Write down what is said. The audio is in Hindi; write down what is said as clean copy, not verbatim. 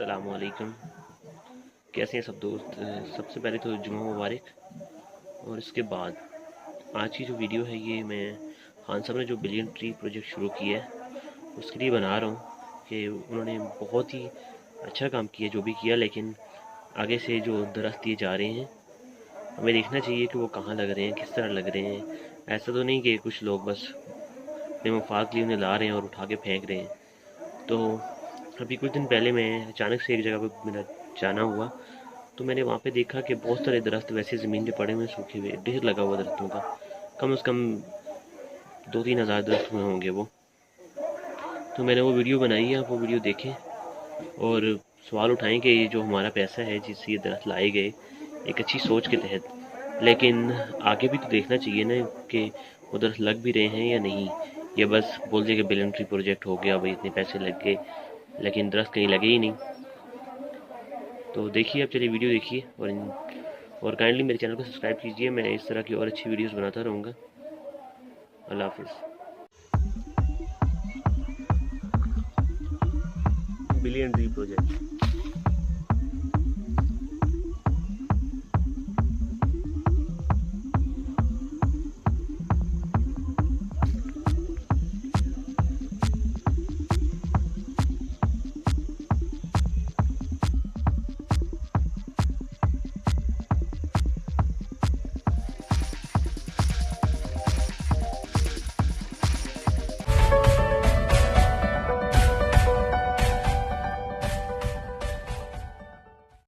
अस्सलामुअलैकुम। कैसे हैं सब दोस्त। सबसे पहले तो जुम्मा मुबारक। और इसके बाद आज की जो वीडियो है ये मैं खान साहब ने जो बिलियन ट्री प्रोजेक्ट शुरू किया है उसके लिए बना रहा हूँ कि उन्होंने बहुत ही अच्छा काम किया जो भी किया, लेकिन आगे से जो दरख्त दिए जा रहे हैं हमें देखना चाहिए कि वो कहाँ लग रहे हैं, किस तरह लग रहे हैं। ऐसा तो नहीं कि कुछ लोग बस अपने मफाद के लिए उन्हें ला रहे हैं और उठा के फेंक रहे हैं। तो अभी कुछ दिन पहले मैं अचानक से एक जगह पे मेरा जाना हुआ, तो मैंने वहाँ पे देखा कि बहुत सारे दरख्त वैसे ज़मीन पे पड़े हुए सूखे हुए, ढेर लगा हुआ दरख्तों का। कम से कम 2-3 हज़ार दरख्त हुए होंगे वो। तो मैंने वो वीडियो बनाई है, आप वो वीडियो देखें और सवाल उठाएं कि ये जो हमारा पैसा है जिससे ये दरख्त लाए गए एक अच्छी सोच के तहत, लेकिन आगे भी तो देखना चाहिए ना कि वो दरख्त लग भी रहे हैं या नहीं। ये बस बोल दिया कि बिलियन ट्री प्रोजेक्ट हो गया, भाई इतने पैसे लग गए, लेकिन दरख्त कहीं लगे ही नहीं। तो देखिए, आप चलिए वीडियो देखिए और काइंडली मेरे चैनल को सब्सक्राइब कीजिए। मैं इस तरह की और अच्छी वीडियोस बनाता रहूँगा। अल्लाह हाफिज़। Billion tree project.